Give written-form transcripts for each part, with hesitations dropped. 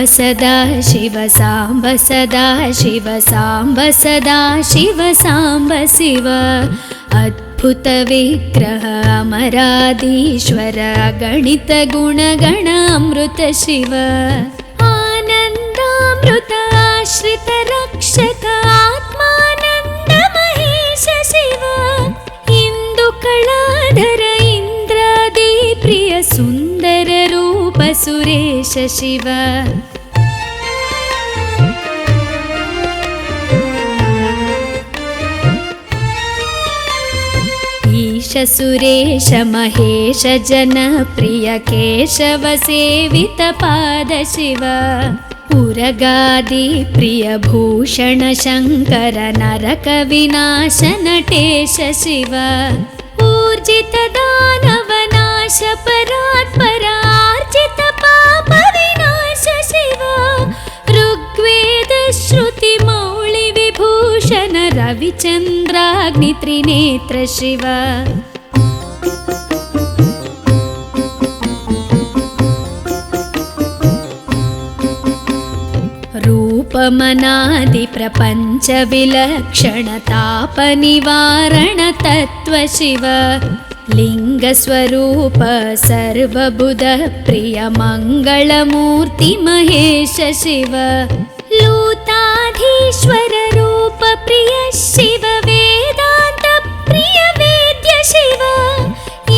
सदा शिव साम्ब सदा शिव साम्ब सदा शिव साम्ब शिव अद्भुत विग्रह अमराधीश्वर गणित गुणगण अमृत शिव आनन्दामृत आश्रित रक्षक आत्मानन्द महेश शिव इंदु कलाधर इंद्रादि प्रिय सुंदर रूप सुरेश शिव ईश सुरेश महेश जनप्रिय केशव सेवित पाद शिव उरगादि प्रिय भूषण शंकर नरक विनाश नटेश शिव ऊर्जित दानव नाश परात्पर आर्जित पाप विनाश शिव ऋग्वेद श्रुति मौळि विभूषण रविचंद्राग्नि त्रिनेत्र शिव रूपमनादि प्रपंच विलक्षण ताप निवारण तत्व शिव लिंग स्वरूप सर्वबुध प्रिय मंगलमूर्ति महेश शिव लूताधीश्वर रूप प्रिय शिव वेदांत प्रिय वेद्य शिव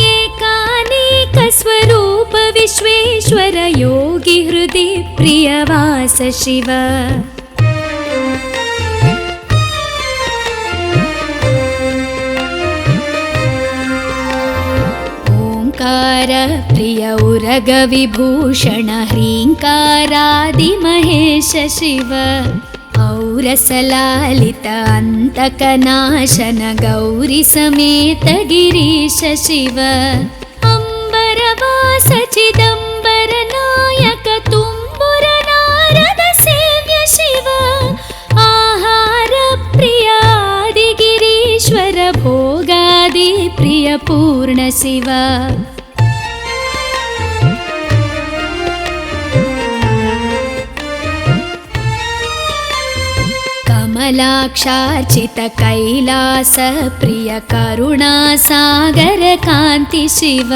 एकानेक स्वरूप विश्वेश्वर योगी हृदि प्रियवास शिव ओंकार प्रिय उरग विभूषण ह्रींकारादि महेश शिव औरसलालित अंतकनाशन गौरी समेत गिरीश शिव अंबरवास चिदंबर नायक तुम्बुर नारद सेव्य शिव आहार प्रिय आदि गिरीश्वर भोगादि प्रिय पूर्ण शिव कमलाक्षार्चित कैलास प्रिय करुणा सागर कांति शिव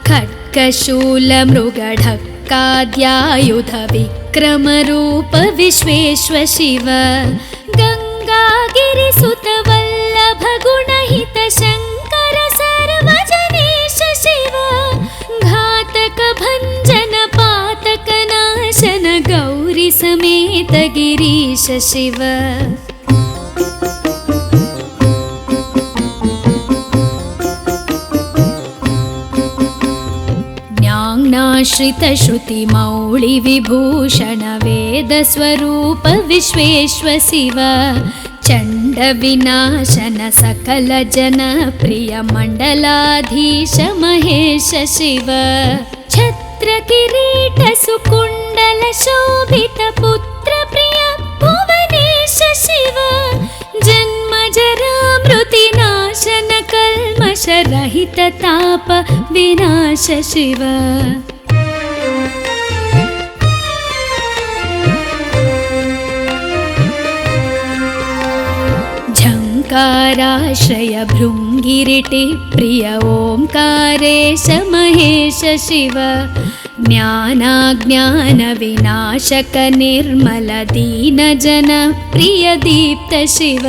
खड्गशूल मृगढक्काद्यायुध विक्रम रूप विश्वेश्वर शिव गंगागिरिसुत वल्लभ गुणहित शंकर सर्वजनेश शिव घातक भंजन पातक नाशन गौरी समेत गिरीश शिव ज्ञानाश्रित श्रुति मौळि विभूषण वेद स्वरूप विश्वेश्वर शिव चंड विनाशन सकल जन प्रिय मंडलाधीश महेश शिव छत्र किरीट सुकुंडल शोभित पुत्र प्रिय भुवनेश शिव जन्म जरा मृति नाशन कल्मष रहित ताप विनाश शिव झंकाराश्रय भृंगिरिटि प्रिय ओंकारेश महेश शिव ज्ञानाज्ञान विनाशक निर्मल दीन जन प्रिय दीप्त शिव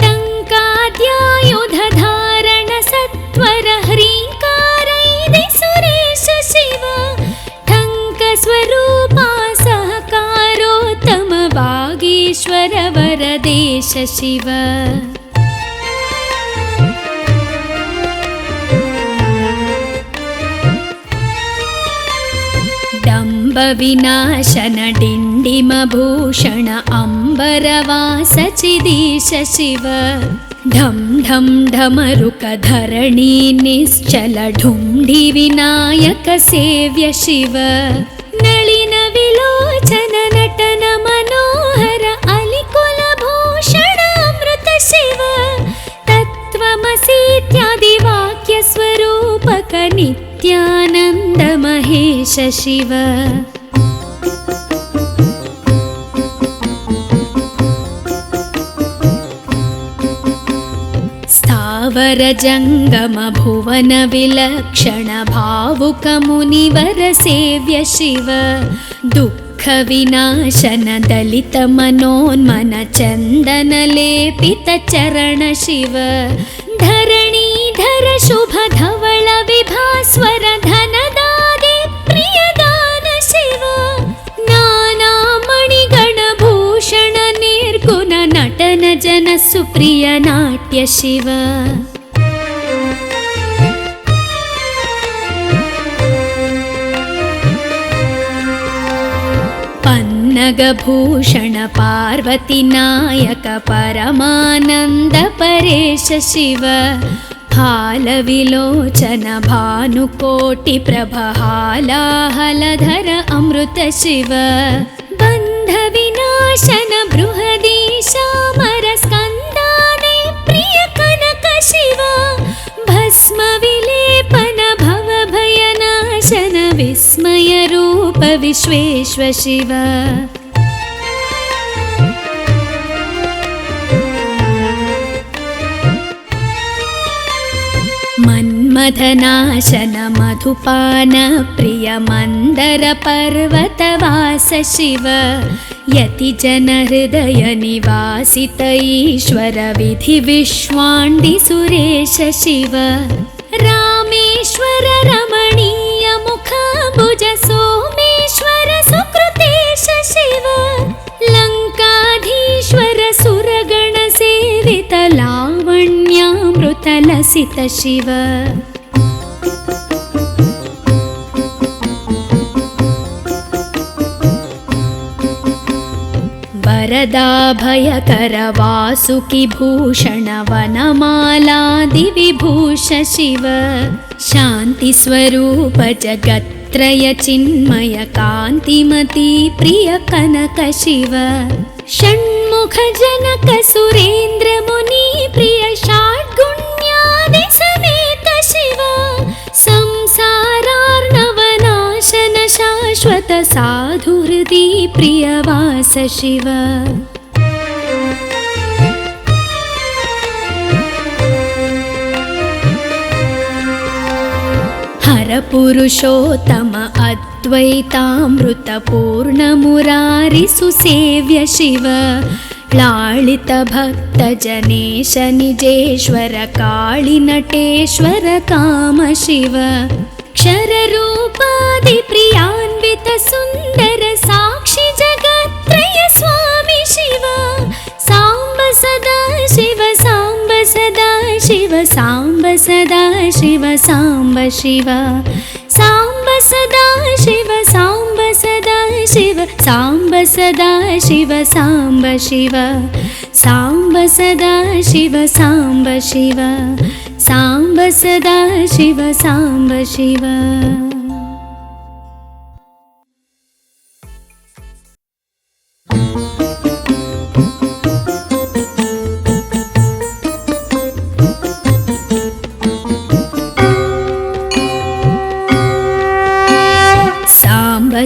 टंकाद्यायुध धारण सत्वर ह्रींकारैदि सुरेश शिव ठंक स्वरूपा सहकारोत्तम वागीश्वर वरदेश शिव डंब विनाशन डिंडिम भूषण अंबरवास चिदीश शिव ढम ढम ढमरुक धरणी निश्चल ढुंढि विनायक सेव्य शिव नलिन विलोचन नटन मनोहर अलिक ಶಿವ. ಸ್ಥಾವರ ಜಂಗಮ ಭುವನ ವಿಲಕ್ಷಣ ಭಾವುಕ ಮುನಿವರ ಸೇವ್ಯ ಶಿವ. ದುಃಖ ವಿನಾಶನ ದಲಿತ ಮನೋನ್ಮನ ಚಂದನ ಲೇಪಿತ ಚರಣ ಶಿವ. ಧರಣೀಧರ ಶುಭ ಧವಳ ವಿಭಾಸ್ವರ ಧನದಾದಿ ಪ್ರಿಯದಾನ ಶಿವ. ನಾನಾ ಮಣಿಗಣ ಭೂಷಣ ನಿರ್ಗುಣ ನಟನ ಜನ ಸುಪ್ರಿಯ ನಾಟ್ಯ ಶಿವ. ಪನ್ನಗಭೂಷಣ ಪಾರ್ವತಿ ನಾಯಕ ಪರಮಾನಂದ ಪರೇಶ ಶಿವ. ಹಾಲವಿಲೋಚನ ಭಾನುಕೋಟಿ ಪ್ರಭ ಹಾಲಾಹಲಧರ ಅಮೃತ ಶಿವ. ಬಂಧ ವಿನಾಶನ ಬೃಹದೀಶಾಮರ ಸ್ಕಂದಾದಿ ಪ್ರಿಯ ಕನಕ ಶಿವ. ಭಸ್ಮ ವಿಲೇಪನ ಭವ ಭಯನಾಶನ ವಿಸ್ಮಯ ರೂಪ ವಿಶ್ವೇಶ್ವ ಶಿವ. ಮನ್ಮಥನಾಶನ ಮಧುಪಾನ ಪ್ರಿಯ ಮಂದರ ಪರ್ವತವಾಸ ಶಿವ. ಯತಿ ಜನ ಹೃದಯ ನಿವಾಸಿತ ಈಶ್ವರ ವಿಧಿ ವಿಶ್ವಾಂಡಿ ಸುರೇಶ ಶಿವ. ರಾಮೇಶ್ವರ ರಮಣೀಯ ಮುಖಾಂಬುಜ ಸೋಮೇಶ್ವರ ಸುಕೃತೇಶ ಶಿವ. ಲಂಕಾಧೀಶ್ವರ ಸುರಗಣ ಸೇವಿತ ಲಾವಣ್ಯಾಮೃತ ಲಸಿತ ಶಿವ. ವರದಾಭಯಕರ ವಾಸುಕಿ ಭೂಷಣ ವನಮಾಲಾದಿ ವಿಭೂಷ ಶಿವ. ಶಾಂತಿ ಸ್ವರೂಪ ಜಗತ್ರಯ ಚಿನ್ಮಯ ಕಾಂತಿಮತಿ ಪ್ರಿಯ ಕನಕ ಶಿವ. ಷಣ್ಮುಖ ಜನಕ ಸುರೇಂದ್ರ ಮುನಿ ಪ್ರಿಯ ಷಾಡ್ಗುಣ್ಯಾದಿ ಸಮೇತ ಶಿವ. ಸಂಸಾರಾರ್ಣವ ನಾಶನ ಶಾಶ್ವತ ಸಾಧು ಹೃದಿ ಪ್ರಿಯ ವಾಸ ಶಿವ. ಹರ ಪುರುಷೋತ್ತಮ ಅದ್ವೈತಾಮೃತ ಪೂರ್ಣ ಮುರಾರಿ ಸುಸೇವ್ಯ ಶಿವ. ಲಾಳಿತ ಭಕ್ತ ಜನೇಶ ನಿಜೇಶ್ವರ ಕಾಳಿ ನಟೇಶ್ವರ ಕಾಮ ಶಿವ. ಕ್ಷರ ರೂಪಾದಿ ಪ್ರಿಯಾನ್ವಿತ ಸುಂದರ ಸಾಕ್ಷಿ ಜಗತ್ರಯ ಸ್ವಾಮಿ ಶಿವ. ಸಾಂಬ ಸದಾ ಶಿವ ಸಾಂಬ ಸದಾ ಶಿವ ಸಾಂಬ ಸದಾ ಶಿವ ಸಾಂಬ ಶಿವ. ಸಾಂಬ ಸದಾ ಶಿವ ಸಾಂಬ ಸದಾ ಶಿವ ಸಾಂಬ ಸದಾ ಶಿವ ಸಾಂಬ ಶಿವ. ಸಾಂಬ ಸದಾ ಶಿವ ಸಾಂಬ ಶಿವ ಸಾಂಬ ಸದಾ ಶಿವ ಸಾಂಬ ಶಿವ.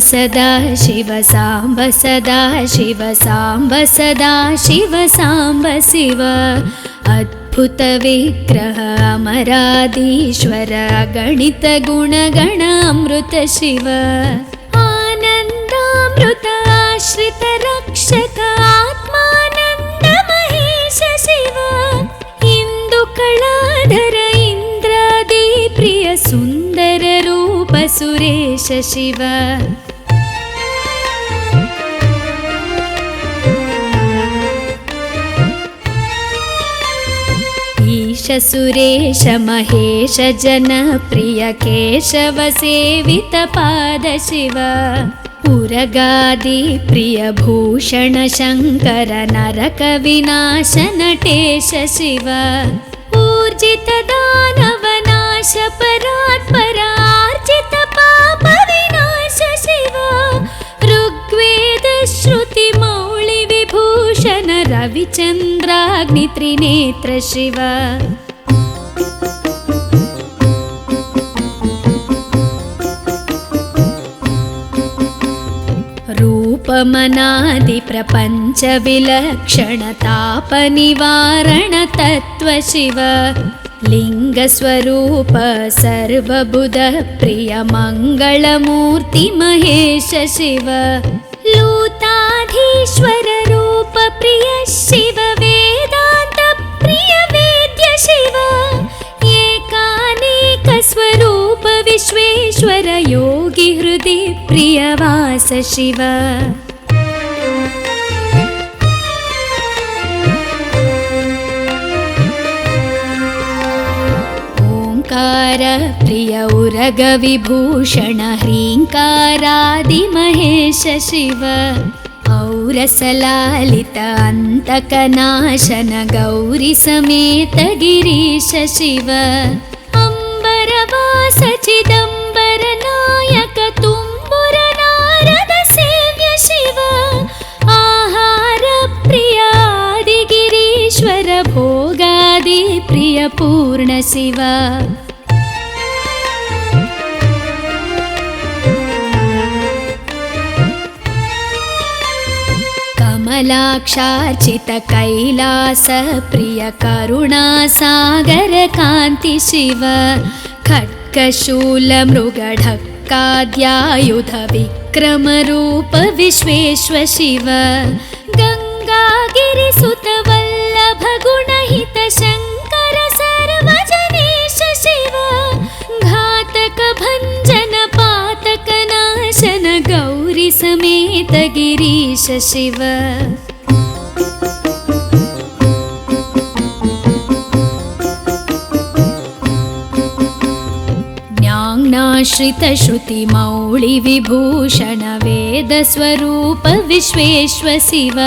ಸದಾ ಶಿವ ಸಾಂಬ ಸದಾ ಶಿವ ಸಾಂಬ ಸದಾ ಶಿವ ಸಾಂಬ ಶಿವ. ಅದ್ಭುತ ವಿಗ್ರಹ ಅಮರಾದೀಶ್ವರ ಗಣಿತ ಗುಣಗಣ ಅಮೃತ ಶಿವ. ಆನಂದಾಮೃತ ಆಶ್ರಿತ ರಕ್ಷಕ ಆತ್ಮಾನಂದ ಮಹೇಶ ಶಿವ. ಇಂದು ಕಳಾಧರ ಇಂದ್ರಾದಿ ಪ್ರಿಯ ಸುಂದರ ರೂಪ ಸುರೇಶ ಶಿವ. ಈಶ ಸುರೇಶ ಮಹೇಶ ಜನಪ್ರಿಯ ಕೇಶವ ಸೇವಿತ ಪಾದ ಶಿವ. ಉರಗಾದಿ ಪ್ರಿಯ ಭೂಷಣ ಶಂಕರ ನರಕ ವಿನಾಶ ನಟೇಶ ಶಿವ. ಊರ್ಜಿತ ದಾನವ ನಾಶ ಪರಾತ್ಪರ ಆರ್ಜಿತ ಪಾಪ ವಿನಾಶ ಶಿವ. ಋಗ್ವೇದ ಶ್ರುತಿ ಮೌಳಿ ವಿಭೂಷಣ ರವಿಚಂದ್ರಾಗ್ನಿ ತ್ರಿನೇತ್ರ ಶಿವ. रूपमनादिप्रपञ्चविलक्षणतापनिवारण तत्त्व शिव लिङ्गस्वरूप सर्वबुधप्रिय मङ्गलमूर्ति महेश शिव लूताधीश्वर रूप प्रिय शिव वेदान्त प्रिय वेद्य शिव एकानेक स्वरूप विश्वेश्वर योगी हृदि प्रियवास शिव ओंकार प्रिय उरग विभूषण ह्रींकारादि महेश शिव औरसलालित अंतकनाशन गौरी समेत गिरीश शिव अंबरवास चिदंबर नायक तुम्बुर नारद सेव्य शिव आहार प्रिय आदि गिरीश्वर भोगादि प्रिय पूर्ण शिव कमलाक्षार्चित कैलास प्रिय करुणा सागर कांति शिव खड्गशूल मृगढक्काद्यायुध विक्रम रूप विश्वेश्वर शिव गंगागिरिसुत वल्लभ गुणहित शंकर सर्वजनेश शिव घातक भंजन पातक नाशन गौरी समेत गिरीश शिव ज्ञानाश्रित श्रुति मौळि विभूषण वेद स्वरूप विश्वेश्वर शिव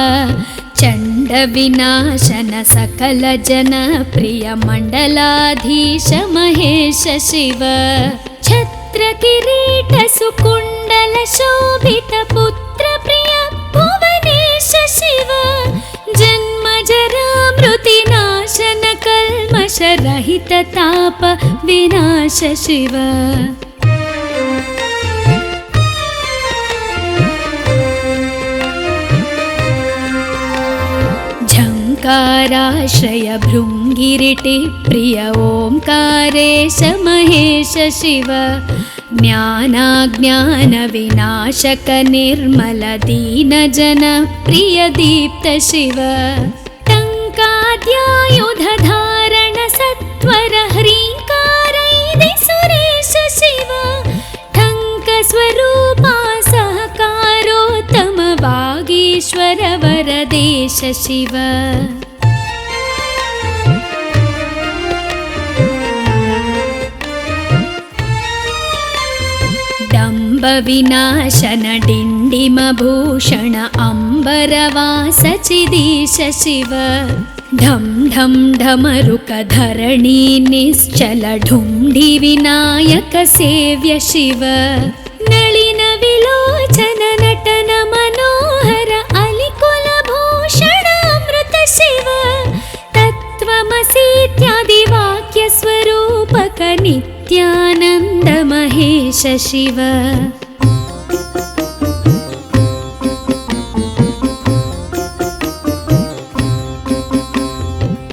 चंड विनाशन सकल जन प्रिय मंडलाधीश महेश शिव छत्र किरीट सुकुंडल शोभित पुत्र प्रिय भुवनेश शिव जन्म जरा मृति नाशन कल्मष रहित ताप विनाश शिव झंकाराश्रय भृंगिरिटि प्रिय ओंकारेश महेश शिव ज्ञानाज्ञान विनाशक निर्मल दीन जन प्रिय दीप्त शिव टंकाद्यायुध धारण सत्वर ह्रींकारैदि सुरेश शिव ठंक स्वरूपा सहकारोत्तम वागीश्वर वरदेश शिव डंब विनाशन डिंडिम भूषण अंबरवास चिदीश शिव ढम ढम ढमरुक धरणी निश्चल ढुंढि विनायक सेव्य शिव नलिन विलोचन नटन मनोहर अलिकुल भूषण अमृत शिव तत्त्वमसीत्यादि वाक्य स्वरूपक नित्यानंद महेश शिव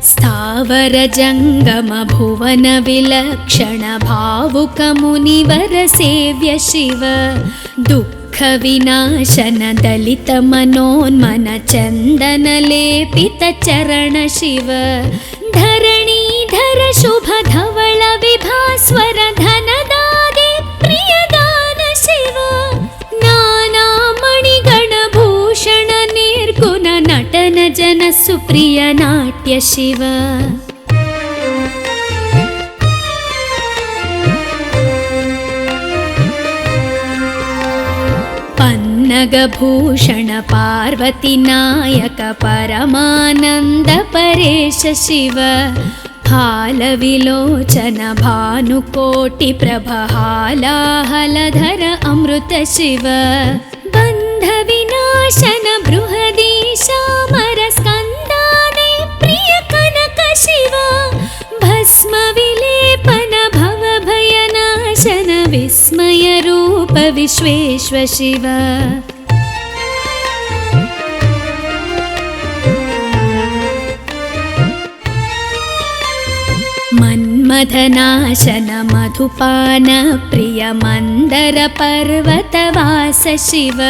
स्थावर जंगम भुवन विलक्षण भावुक मुनिवर सेव्य शिव दुःख विनाशन दलित मनोन्मन चंदन लेपित चरण शिव धरणीधर शुभ धवल विभास्वर धनदादि प्रियदान शिव नाना मणिगण भूषण निर्गुण नटन जन सुप्रिय नाट्य शिव पन्नगभूषण पार्वती नायक परमानंद परेश शिव हालविलोचन भानुकोटि प्रभ हालाहलधर अमृत शिव बंध विनाशन बृहदीशामर स्कंदादि प्रिय कनक शिव भस्म विलेपन भव भयनाशन विस्मय रूप विश्वेश्वर शिव मधनाशन मधुपान प्रिय मन्दर पर्वतवास शिव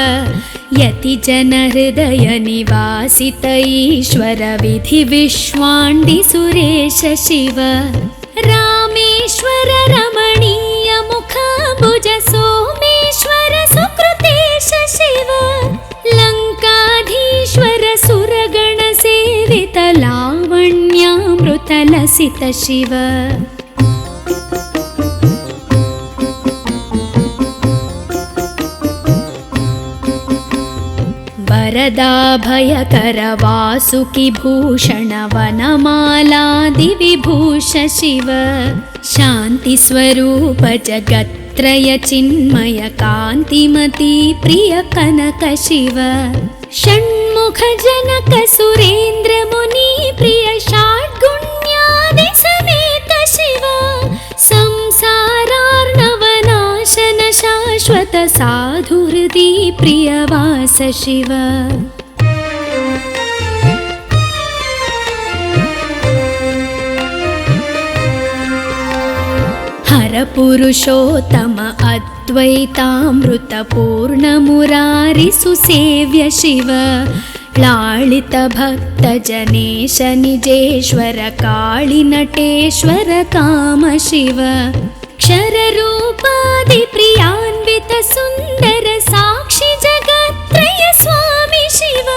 यतिजन हृदय निवासित ईश्वर विधि विश्वाण्डि सुरेश शिव रामेश्वर रमणीय मुखाम्बुज सोमेश्वर सुकृतेश शिव लङ्काधीश्वर सुरगण सेवित लावण्यामृत लसित शिव वरदाभयकर वासुकि भूषण वनमालादिविभूष शिव शान्तिस्वरूप जगत्त्रय चिन्मय कान्तिमती प्रिय कनक शिव षण्मुख जनक सुरेन्द्र मुनि प्रिय षड्गुण्यादि समेत शिव संसारार्णवनाशन शाश्वत साधु हृदि प्रियवास शिव हर पुरुषोत्तम अद्वैतामृत पूर्ण मुरारि सुसेव्य शिव लालित भक्त जनेश निजेश्वर काळि नटेश्वर काम शिव क्षर रूपादि प्रियान्वित सुन्दर साक्षि जगत्त्रय स्वामी शिव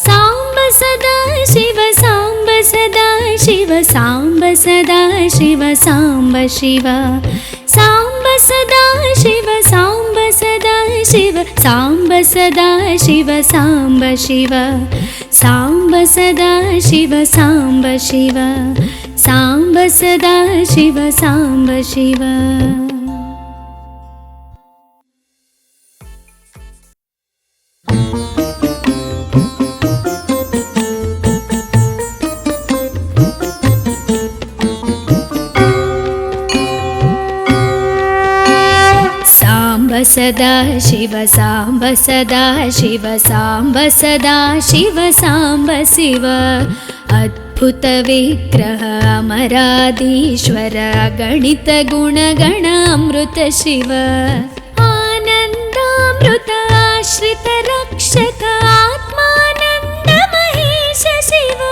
साम्ब सदा शिव साम्ब सदा शिव साम्ब सदा शिव साम्ब शिव साम्ब सदा शिव साम्ब सदा शिव साम्ब सदा शिव साम्ब शिव साम्ब सदा शिव साम्ब शिव साम्ब सदा शिव साम्ब शिव सदा शिव साम्ब सदा शिव साम्ब सदा शिव साम्ब शिव अद्भुत विग्रह अमराधीश्वर गणित गुणगण अमृत शिव आनन्दामृत आश्रित रक्षक आत्मानन्द महेश शिव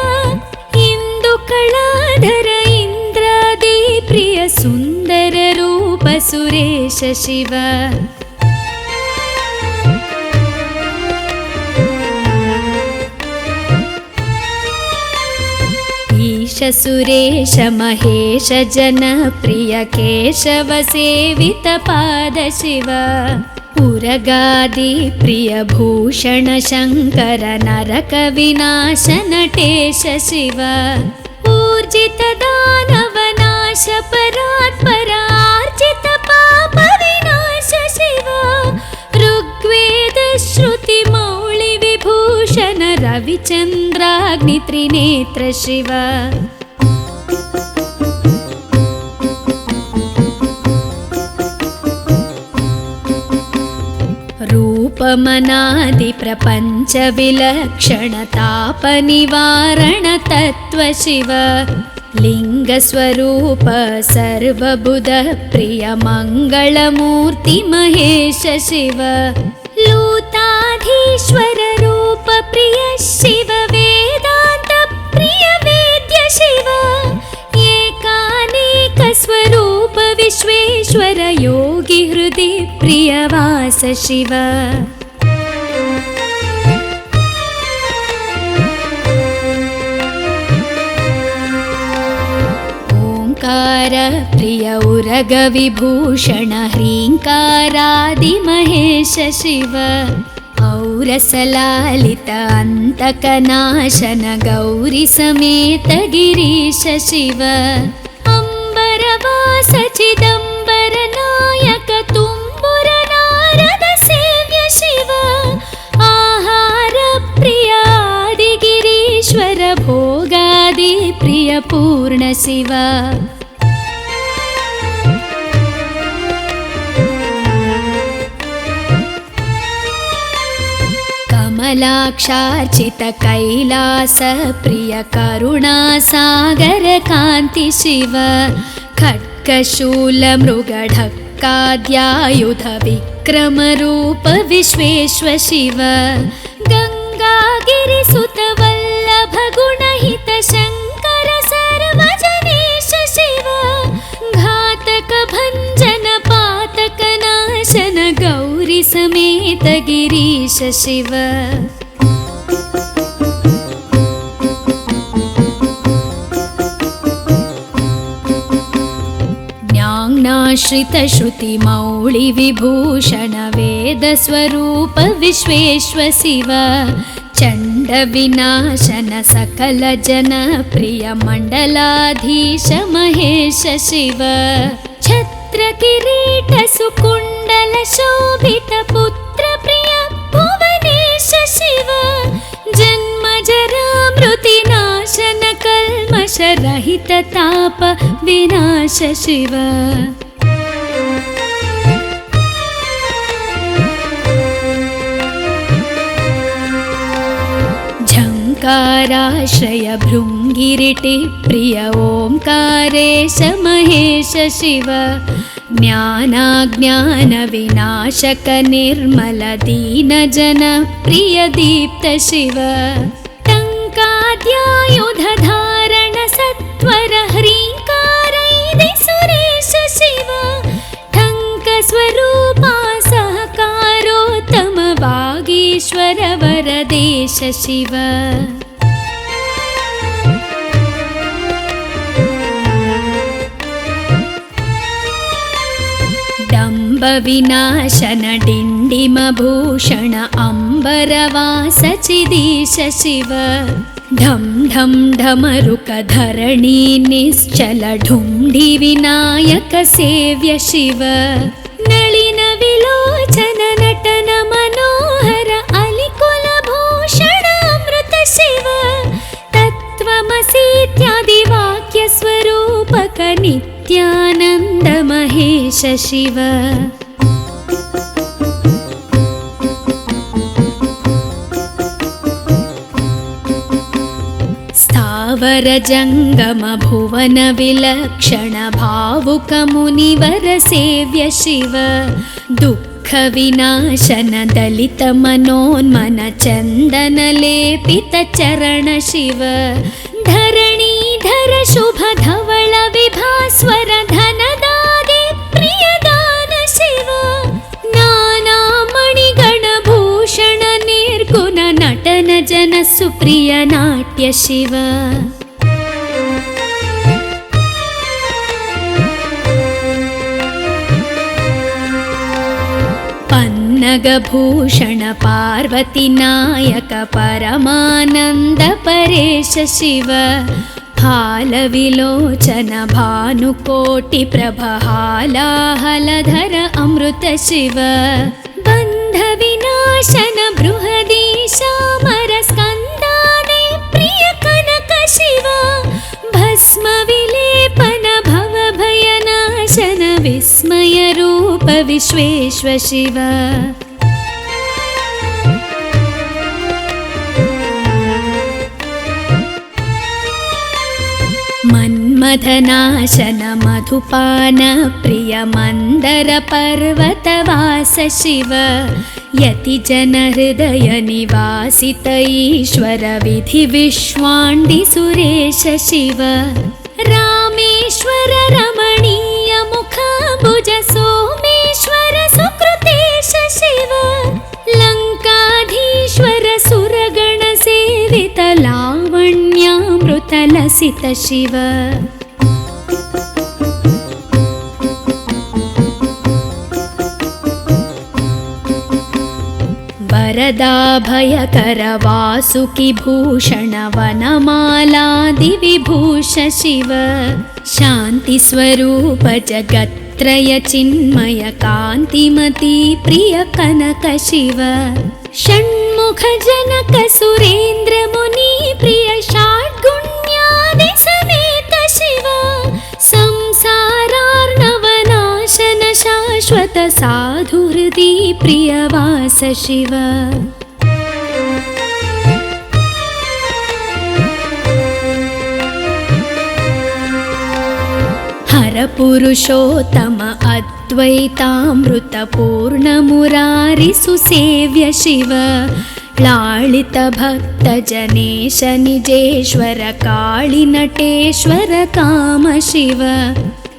इंदु कलाधर इंद्रादि प्रिय सुन्दर रूप सुरेश शिव ईश सुरेश महेश जन प्रिय केशव सेवित पाद शिव उरगादि प्रिय भूषण शंकर नरक विनाश नटेश शिव ऊर्जित दानव नाश परात्पर आर्जित पाप विनाश शिव ऋग्वेद श्रुति मौळि विभूषण रविचन्द्राग्नि त्रिनेत्र शिव रूपमनादि प्रपंच विलक्षण ताप निवारण तत्व शिव लिंग स्वरूप सर्वबुध प्रिय मंगलमूर्ति महेश शिव लूताधीश्वर रूप प्रिय शिव वेदांत प्रिय वेद्य शिव एकानेक स्वरूप विश्वेश्वर योगी हृदि प्रियवास शिव ओंकार प्रिय उरग विभूषण ह्रींकारादि महेश शिव औरसलालित अंतकनाशन गौरी समेत गिरीश शिव अंबरवास चिदंबर नायक तुम्बुर नारद सेव्य शिव आहार प्रिय आदि गिरीश्वर भोगादि प्रिय पूर्ण शिव कमलाक्षार्चित कैलास प्रिय करुणा सागर कांति शिव खड्गशूलमृगढक्काद्यायुध विक्रमरूप विश्वेश्व शिव गङ्गागिरिसुत वल्लभ गुणहित शङ्कर सर्वजनेश शिव घातक भञ्जन पातक नाशन गौरी समेत गिरीश शिव ज्ञानाश्रित श्रुति मौळि विभूषण वेद स्वरूप विश्वेश्व शिव चण्ड विनाशन सकल जन प्रिय मण्डलाधीश महेश शिव छत्र किरीट सुकुण्डल शोभित पुत्र प्रिय भुवनेश शिव जन्म जरा मृति नाशन कल्मष रहित ताप विनाश शिव झङ्काराश्रय भृङ्गिरिटि प्रिय ओङ्कारेश महेश शिव ज्ञानाज्ञान विनाशक निर्मल दीन जन प्रिय दीप्त शिव टङ्काद्यायुध धारण सत्वर ह्रीङ्कारैदि सुरेश शिव ठङ्क स्वरूपा सहकारोत्तम वागीश्वर वरदेश शिव डम्ब विनाशन डिण्डिम भूषण अम्बरवास चिदीश शिव ढं ढं ढमरुक धरणी निश्चल ढुण्ढि विनायक सेव्य शिव नलिन विलोचन नटन मनोहर अलिकुल भूषण अमृत शिव तत्त्वमसीत्यादि वाक्य स्वरूपक नित्यानन्द महेश शिव स्थावर जङ्गम भुवन विलक्षण भावुक मुनिवर सेव्य शिव दुःख विनाशन दलित मनोन्मन चन्दन लेपित चरण शिव धरणीधर शुभ धवल विभास्वर धनदादि प्रियदान शिव नाना मणिगण भूषण निर्गुण नटन जन सुप्रिय नाट्य शिव पन्नगभूषण पार्वती नायक परमानन्द परेश शिव हालविलोचन भानुकोटि प्रभ हालाहलधर अमृत शिव बन्ध विनाशन बृहदीशामर स्कन्दादि प्रिय कनक शिव भस्म विलेपन भव भयनाशन विस्मय रूप विश्वेश्व शिव मन्मथनाशन मधुपान प्रिय मन्दर पर्वतवास शिव यति जन हृदय निवासित ईश्वर विधि विश्वाण्डि सुरेश शिव रामेश्वर रमणीय मुखाम्बुज सोमेश्वर सुकृतेश शिव लङ्काधीश्वर सुरगण सेवित लावण्यामृत लसित शिव वरदाभयकर वासुकि भूषण वनमालादि विभूष शिव शान्ति स्वरूप जगत्त्रय चिन्मय कान्तिमती प्रिय कनक शिव षण्मुख जनक सुरेन्द्र मुनि प्रिय षड्गुण्यादि समेत शिव संसारार्णवनाशन शाश्वत साधु हृदि प्रियवास शिव हर पुरुषोत्तम अद्वैतामृतपूर्णमुरारि सुसेव्य शिव लालित भक्तजनेश निजेश्वर काळिनटेश्वर काम शिव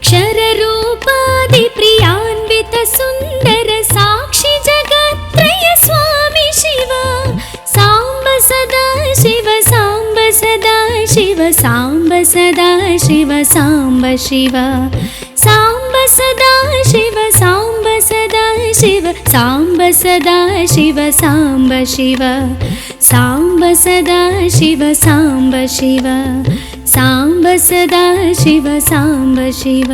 क्षररूपादि प्रियान्वित सुन्दर साक्षि जगत्त्रय स्वामी शिव साम्ब सदा शिव साम्ब सदा शिव साम्ब सदा शिव साम्ब शिव साम्ब सदा शिव साम्ब सदा शिव साम्ब सदा शिव साम्ब शिव साम्ब सदा शिव साम्ब शिव साम्ब सदा शिव साम्ब शिव।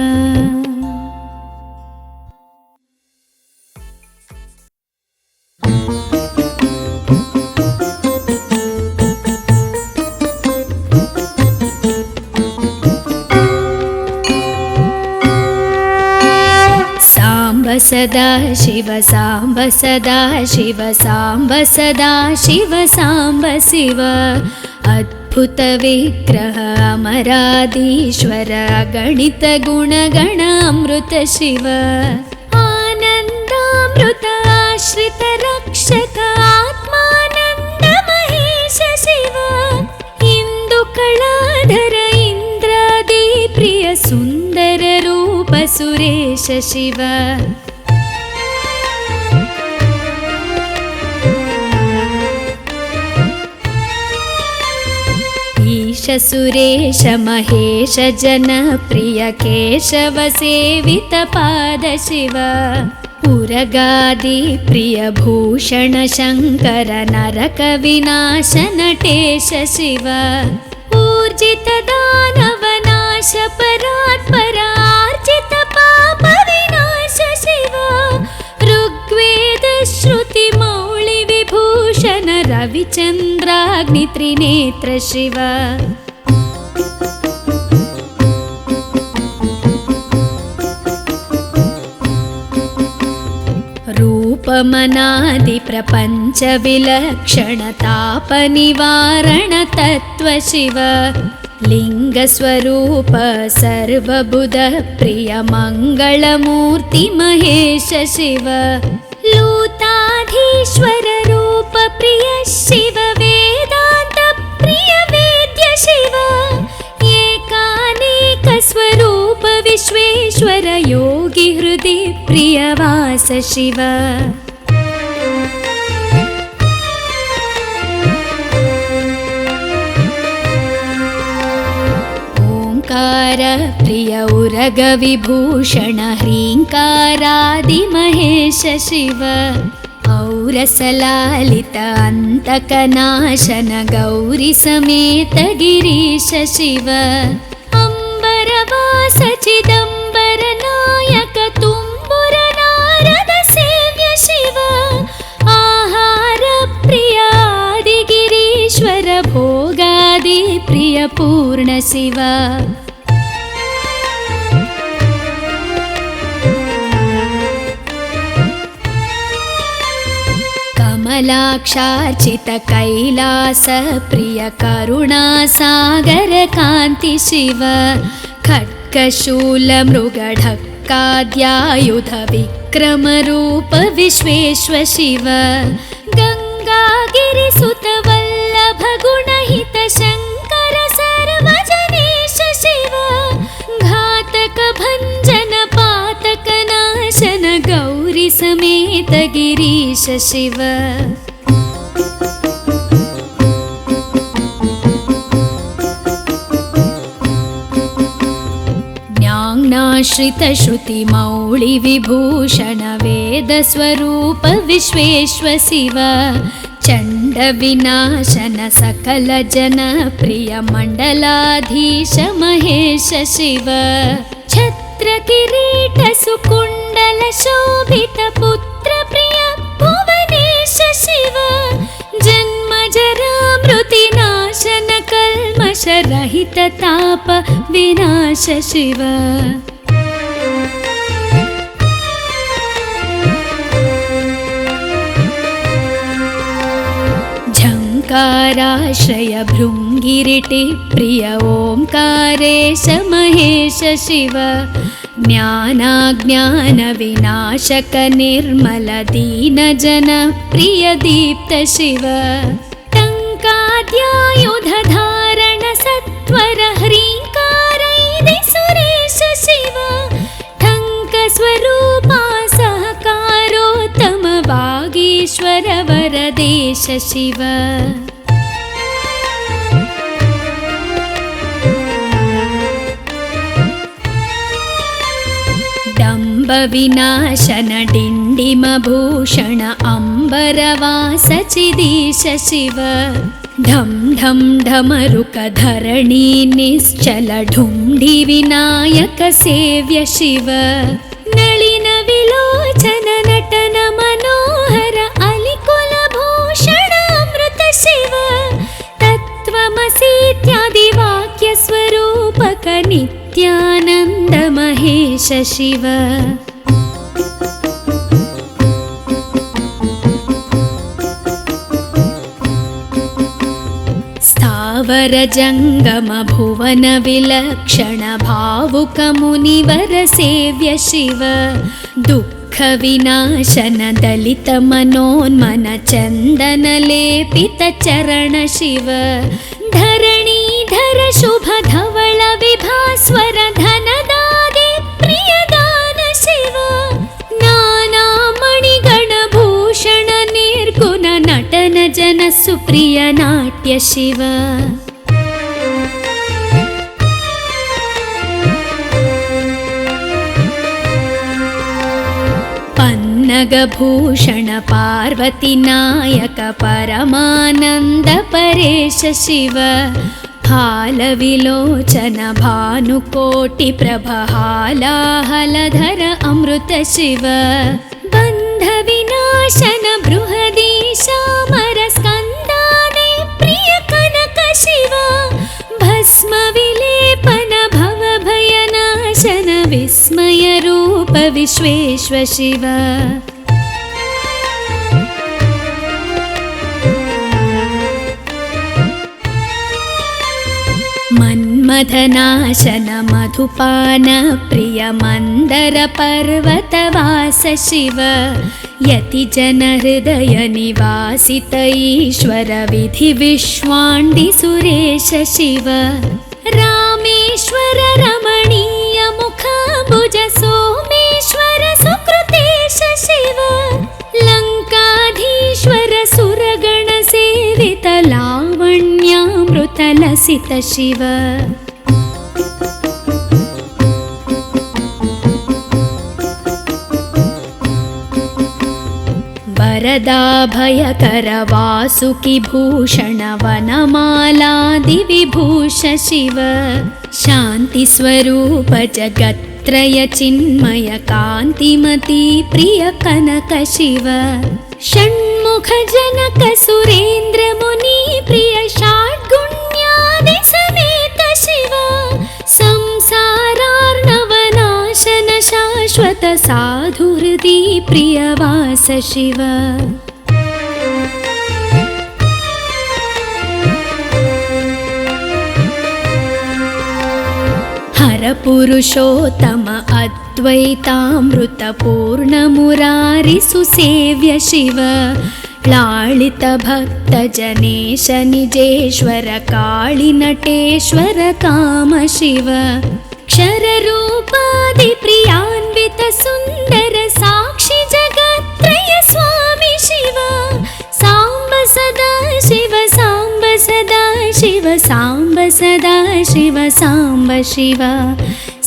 सदा शिव साम्ब सदा शिव साम्ब सदा शिव साम्ब शिव अद्भुत विग्रह अमराधीश्वर गणित गुणगण अमृत शिव आनन्दामृत आश्रित रक्षक आत्मानन्द महेश शिव इंदु कलाधर इंद्रादि प्रिय सुंदर रूप सुरेश शिव ईश सुरेश महेश जनप्रिय केशव सेवित पाद शिव उरगादि प्रिय भूषण शंकर नरक विनाश नटेश शिव ऊर्जित दानव नाश परात्पर आर्जित पाप विनाश शिव ऋग्वेद श्रुति मौळि विभूषण रविचन्द्राग्नि त्रिनेत्र शिव रूपमनादि प्रपंच विलक्षण ताप निवारण तत्व शिव लिंग स्वरूप सर्वबुध प्रिय मंगलमूर्ति महेश शिव लूताधीश्वर रूप प्रिय शिव वेदांत प्रिय वेद्य शिव एकानेक स्वरूप विश्वेश्वर योगी हृदि प्रियवास शिव ओंकार प्रिय उरग विभूषण ह्रींकारादि महेश शिव औरसलालित अंतकनाशन गौरी समेत गिरीश शिव अंबरवास चिदंबर नायक तुम्बुर नारद सेव्य शिव आहार प्रिय आदि गिरीश्वर भोगादि प्रिय पूर्ण शिव कमलाक्षार्चित कैलास प्रिय करुणा सागर कांति शिव खड्गशूल मृगढक्काद्यायुध विक्रम रूप विश्वेश्वर शिव गंगागिरिसुत वल्लभ गुणहित शंकर सर्वजनेश शिव घातक भंजन पातक नाशन गौरी समेत गिरीश शिव ज्ञानाश्रित श्रुति मौळि विभूषण वेद स्वरूप विश्वेश्वर शिव चंड विनाशन सकल जन प्रिय मंडलाधीश महेश शिव छत्र किरीट सुकुंडल शोभित पुत्र प्रिय भुवनेश शिव जन्म जरा मृति नाशन कल्मष रहित ताप विनाश शिव झंकाराश्रय भृंगिरिटि प्रिय ओंकारेश महेश शिव ज्ञानाज्ञानविनाशक निर्मल दीनजन प्रिय दीप्त शिव टङ्काद्यायुधधारण सत्वर ह्रीङ्कारैदि सुरेश शिव टङ्कस्वरूपा सहकारोत्तम वागीश्वर वरदेश शिव डम्ब विनाशन डिण्डिमभूषण अम्बरवास चिदीश शिव ढं ढं ढमरुक धरणी निश्चल ढुण्ढि विनायक सेव्य शिव नलिन विलोचन नटन मनोहर अलिकुल भूषण अमृत शिव तत्त्वमसीत्यादि वाक्य स्वरूपक नित्यानन्द महेश शिव स्थावर जंगम भुवन विलक्षण भावुक मुनिवर सेव्य शिव दुःख विनाशन दलित मनोन्मन चंदन लेपित चरण शिव धरणीधर शुभ धवल विभास्वर धनदादि प्रियदान शिव नाना मणिगण भूषण निर्गुण नटन जन सुप्रिय नाट्य शिव पन्नगभूषण पार्वती नायक परमानंद परेश शिव हालविलोचन भानुकोटि प्रभहालाहलधर अमृत शिव बन्ध विनाशन बृहदीशामर स्कन्दादि प्रिय कनक शिव भस्म विलेपन भव भयनाशन विस्मय रूप विश्वेश्व शिव मन्मथनाशन मधुपान प्रिय मंदर पर्वतवास शिव यति जन हृदय निवासित ईश्वर विधि विश्वाण्डि सुरेश शिव रामेश्वर रमणीय मुखाम्बुज सोमेश्वर सुकृतेश शिव लंकाधीश्वर सुरगण सेवित लावण्यामृत लसित शिव वरदाभयकर वासुकि भूषण वनमालादि विभूष शिव शांति स्वरूप जगत्त्रय चिन्मय कांतिमती प्रिय कनक शिव षण्मुख जनक सुरेन्द्र मुनि प्रिय षाड्गुण्यादि समेत शिव संसारार्णवनाशन शाश्वत साधु हृदि प्रियवास शिव हर पुरुषोत्तम अद्वैतामृत पूर्ण मुरारि सुसेव्य शिव लालित भक्त जनेश निजेश्वर काळि नटेश्वर काम शिव क्षर रूपादि प्रियान्वित सुंदर साक्षी जगत्त्रय स्वामी शिव सांब सदा शिव सांब सदा शिव सांब सदा शिव सांब शिव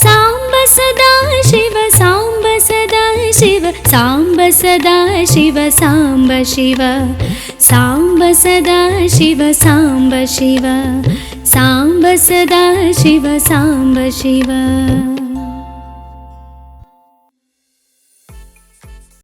सांब सदा शिव सांब सदा शिव सांब सदा शिव सांब शिव सांब सदा शिव सांब शिव सांब सदा शिव सांब शिव